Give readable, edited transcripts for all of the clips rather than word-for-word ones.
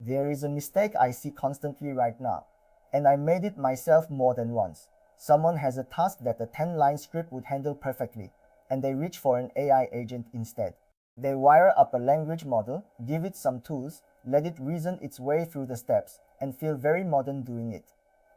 There is a mistake I see constantly right now, and I made it myself more than once. Someone has a task that a 10-line script would handle perfectly, and they reach for an AI agent instead. They wire up a language model, give it some tools, let it reason its way through the steps, and feel very modern doing it.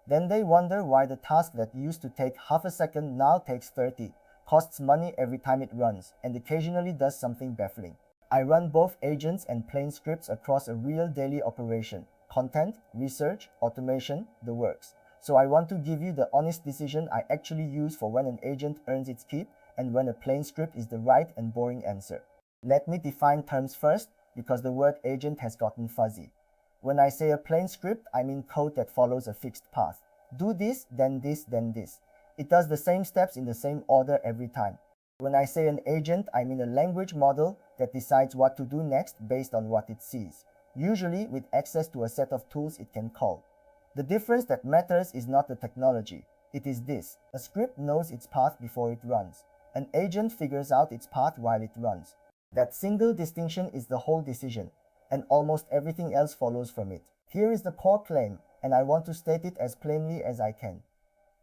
Then they wonder why the task that used to take half a second now takes 30, costs money every time it runs, and occasionally does something baffling. I run both agents and plain scripts across a real daily operation: content, research, automation, the works. So I want to give you the honest decision I actually use for when an agent earns its keep and when a plain script is the right and boring answer. Let me define terms first, because the word agent has gotten fuzzy. When I say a plain script, I mean code that follows a fixed path. Do this, then this, then this. It does the same steps in the same order every time. When I say an agent, I mean a language model that decides what to do next based on what it sees, usually with access to a set of tools it can call. The difference that matters is not the technology, it is this: a script knows its path before it runs. An agent figures out its path while it runs. That single distinction is the whole decision, and almost everything else follows from it. Here is the core claim, and I want to state it as plainly as I can.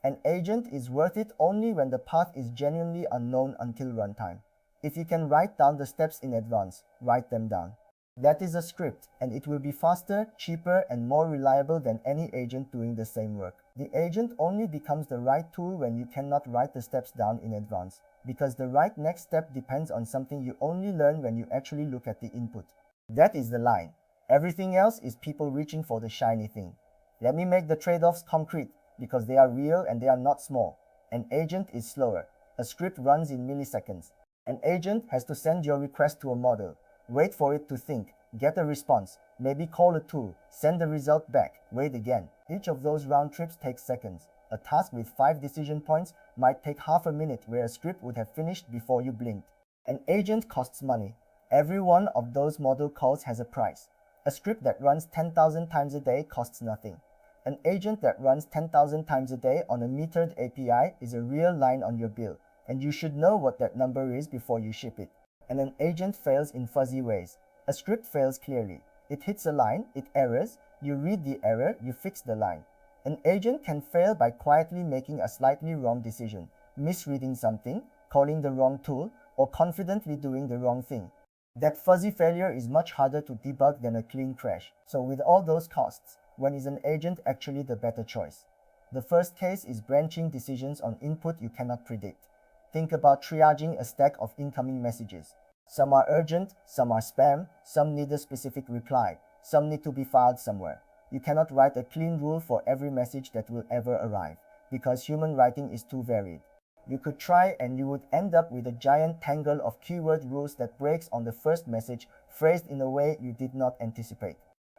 An agent is worth it only when the path is genuinely unknown until runtime. If you can write down the steps in advance, write them down. That is a script, and it will be faster, cheaper, and more reliable than any agent doing the same work. The agent only becomes the right tool when you cannot write the steps down in advance, because the right next step depends on something you only learn when you actually look at the input. That is the line. Everything else is people reaching for the shiny thing. Let me make the trade-offs concrete, because they are real and they are not small. An agent is slower. A script runs in milliseconds. An agent has to send your request to a model, wait for it to think, get a response, maybe call a tool, send the result back, wait again. Each of those round trips takes seconds. A task with 5 decision points might take half a minute where a script would have finished before you blinked. An agent costs money. Every one of those model calls has a price. A script that runs 10,000 times a day costs nothing. An agent that runs 10,000 times a day on a metered API is a real line on your bill, and you should know what that number is before you ship it. And an agent fails in fuzzy ways. A script fails clearly. It hits a line, it errors, you read the error, you fix the line. An agent can fail by quietly making a slightly wrong decision, misreading something, calling the wrong tool, or confidently doing the wrong thing. That fuzzy failure is much harder to debug than a clean crash. So with all those costs, when is an agent actually the better choice? The first case is branching decisions on input you cannot predict. Think about triaging a stack of incoming messages. Some are urgent, some are spam, some need a specific reply, some need to be filed somewhere. You cannot write a clean rule for every message that will ever arrive, because human writing is too varied. You could try, and you would end up with a giant tangle of keyword rules that breaks on the first message, phrased in a way you did not anticipate.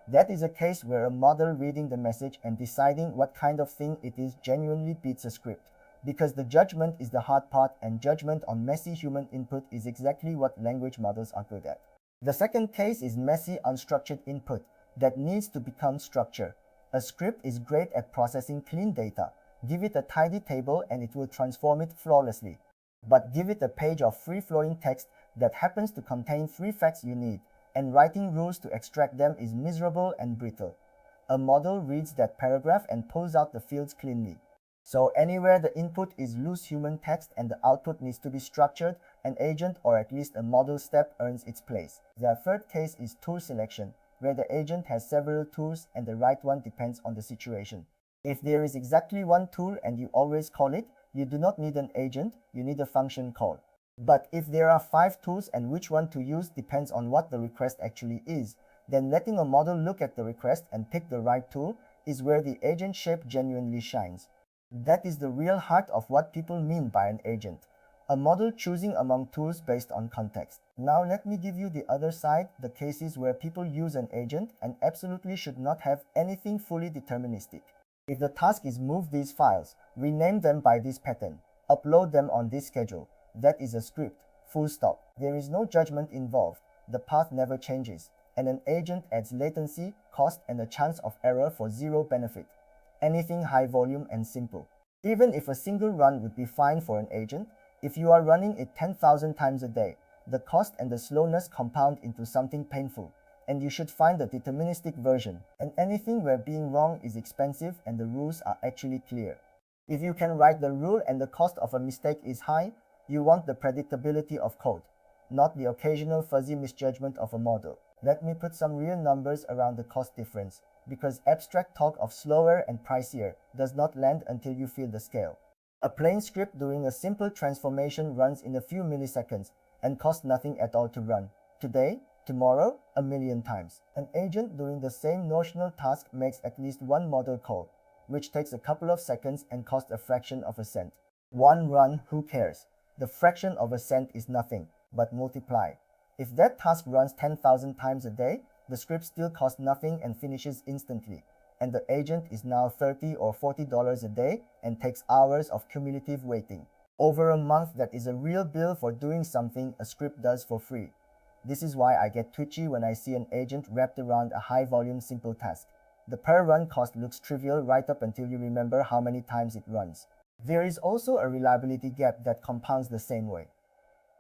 That is a case where a model reading the message and deciding what kind of thing it is genuinely beats a script, because the judgment is the hard part, and judgment on messy human input is exactly what language models are good at. The second case is messy, unstructured input that needs to become structure. A script is great at processing clean data. Give it a tidy table and it will transform it flawlessly. But give it a page of free-flowing text that happens to contain 3 facts you need, and writing rules to extract them is miserable and brittle. A model reads that paragraph and pulls out the fields cleanly. So anywhere the input is loose human text and the output needs to be structured, an agent or at least a model step earns its place. The third case is tool selection, where the agent has several tools and the right one depends on the situation. If there is exactly one tool and you always call it, you do not need an agent, you need a function call. But if there are 5 tools and which one to use depends on what the request actually is, then letting a model look at the request and pick the right tool is where the agent shape genuinely shines. That is the real heart of what people mean by an agent. A model choosing among tools based on context. Now let me give you the other side, the cases where people use an agent and absolutely should not have anything fully deterministic. If the task is move these files, rename them by this pattern, upload them on this schedule, that is a script, full stop. There is no judgment involved, the path never changes, and an agent adds latency, cost, and a chance of error for zero benefit. Anything high volume and simple. Even if a single run would be fine for an agent, if you are running it 10,000 times a day, the cost and the slowness compound into something painful. and you should find the deterministic version, and anything where being wrong is expensive and the rules are actually clear. If you can write the rule and the cost of a mistake is high, you want the predictability of code, not the occasional fuzzy misjudgment of a model. Let me put some real numbers around the cost difference, because abstract talk of slower and pricier does not land until you feel the scale. A plain script doing a simple transformation runs in a few milliseconds and costs nothing at all to run. Today, tomorrow, a million times. An agent doing the same notional task makes at least one model call, which takes a couple of seconds and costs a fraction of a cent. One run, who cares? The fraction of a cent is nothing, but multiply. If that task runs 10,000 times a day, the script still costs nothing and finishes instantly, and the agent is now $30 or $40 a day and takes hours of cumulative waiting. Over a month, that is a real bill for doing something a script does for free. This is why I get twitchy when I see an agent wrapped around a high-volume simple task. The per-run cost looks trivial right up until you remember how many times it runs. There is also a reliability gap that compounds the same way.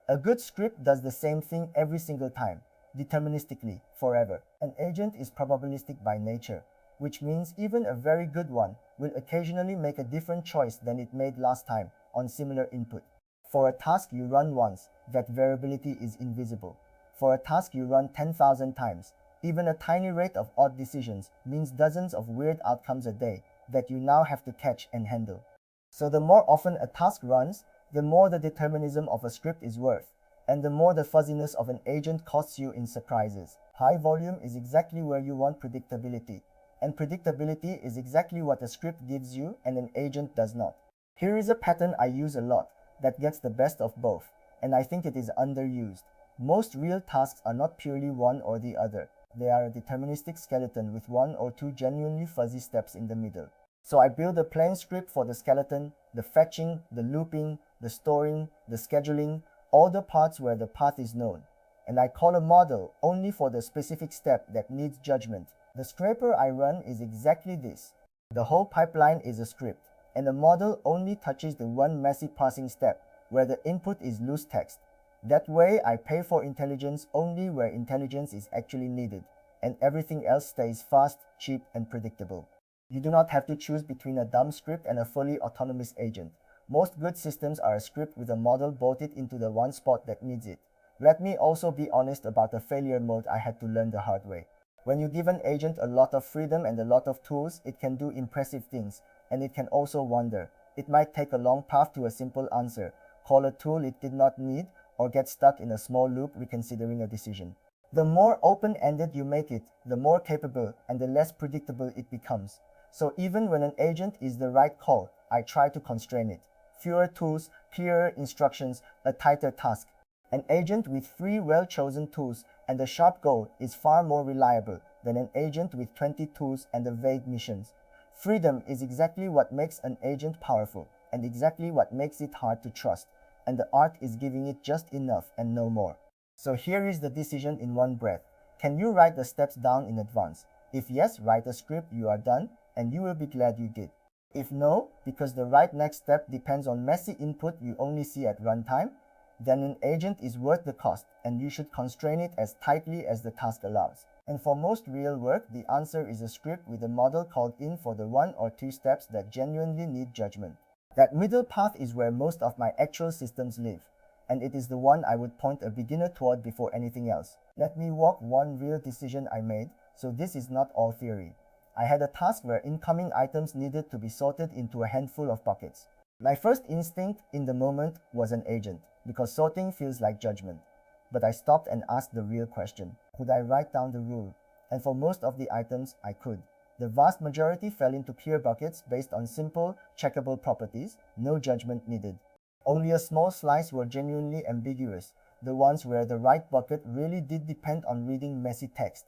A good script does the same thing every single time, deterministically, forever. An agent is probabilistic by nature, which means even a very good one will occasionally make a different choice than it made last time on similar input. For a task you run once, that variability is invisible. For a task you run 10,000 times, even a tiny rate of odd decisions means dozens of weird outcomes a day that you now have to catch and handle. So the more often a task runs, the more the determinism of a script is worth, and the more the fuzziness of an agent costs you in surprises. High volume is exactly where you want predictability, and predictability is exactly what a script gives you and an agent does not. Here is a pattern I use a lot that gets the best of both, and I think it is underused. Most real tasks are not purely one or the other. They are a deterministic skeleton with one or two genuinely fuzzy steps in the middle. So I build a plain script for the skeleton, the fetching, the looping, the storing, the scheduling, all the parts where the path is known. And I call a model only for the specific step that needs judgment. The scraper I run is exactly this. The whole pipeline is a script, and the model only touches the one messy parsing step where the input is loose text. That way I pay for intelligence only where intelligence is actually needed, and everything else stays fast, cheap, and predictable. You do not have to choose between a dumb script and a fully autonomous agent. Most good systems are a script with a model bolted into the one spot that needs it. Let me also be honest about a failure mode I had to learn the hard way. When you give an agent a lot of freedom and a lot of tools, it can do impressive things, and it can also wander. It might take a long path to a simple answer, call a tool it did not need, or get stuck in a small loop reconsidering a decision. The more open-ended you make it, the more capable and the less predictable it becomes. So even when an agent is the right call, I try to constrain it. Fewer tools, clearer instructions, a tighter task. An agent with 3 well-chosen tools and a sharp goal is far more reliable than an agent with 20 tools and a vague missions. Freedom is exactly what makes an agent powerful, and exactly what makes it hard to trust, and the art is giving it just enough and no more. So here is the decision in one breath. Can you write the steps down in advance? If yes, write a script, you are done, and you will be glad you did. If no, because the right next step depends on messy input you only see at runtime, then an agent is worth the cost, and you should constrain it as tightly as the task allows. And for most real work, the answer is a script with a model called in for the 1 or 2 steps that genuinely need judgment. That middle path is where most of my actual systems live, and it is the one I would point a beginner toward before anything else. Let me walk one real decision I made, so this is not all theory. I had a task where incoming items needed to be sorted into a handful of buckets. My first instinct in the moment was an agent, because sorting feels like judgment. But I stopped and asked the real question. Could I write down the rule? And for most of the items, I could. The vast majority fell into clear buckets based on simple, checkable properties, no judgment needed. Only a small slice were genuinely ambiguous, the ones where the right bucket really did depend on reading messy text.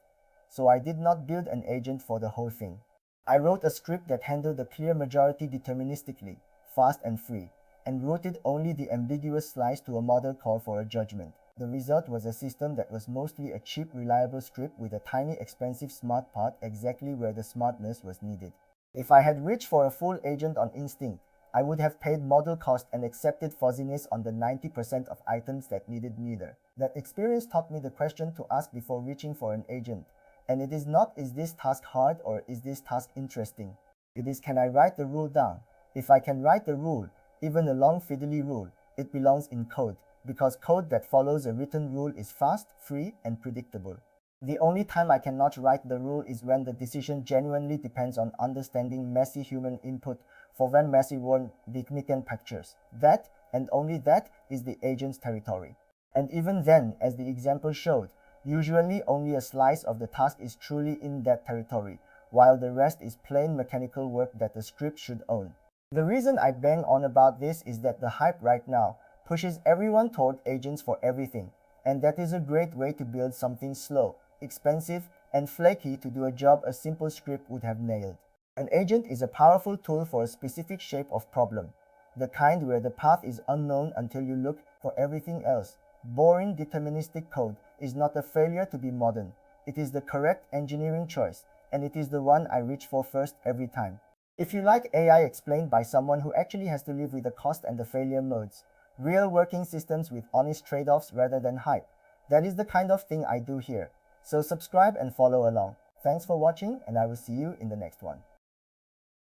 So I did not build an agent for the whole thing. I wrote a script that handled the clear majority deterministically, fast and free, and routed only the ambiguous slice to a model call for a judgment. The result was a system that was mostly a cheap, reliable script with a tiny, expensive smart part exactly where the smartness was needed. If I had reached for a full agent on instinct, I would have paid model cost and accepted fuzziness on the 90% of items that needed neither. That experience taught me the question to ask before reaching for an agent. And it is not, is this task hard or is this task interesting? It is, can I write the rule down? If I can write the rule, even a long fiddly rule, it belongs in code, because code that follows a written rule is fast, free, and predictable. The only time I cannot write the rule is when the decision genuinely depends on understanding messy human input, for when messy won't significant pictures. That, and only that, is the agent's territory. And even then, as the example showed, usually only a slice of the task is truly in that territory, while the rest is plain mechanical work that the script should own. The reason I bang on about this is that the hype right now pushes everyone toward agents for everything, and that is a great way to build something slow, expensive, and flaky to do a job a simple script would have nailed. An agent is a powerful tool for a specific shape of problem, the kind where the path is unknown until you look for everything else. Boring deterministic code is not a failure to be modern. It is the correct engineering choice, and it is the one I reach for first every time. If you like AI explained by someone who actually has to live with the cost and the failure modes, real working systems with honest trade-offs rather than hype, that is the kind of thing I do here. So subscribe and follow along. Thanks for watching, and I will see you in the next one.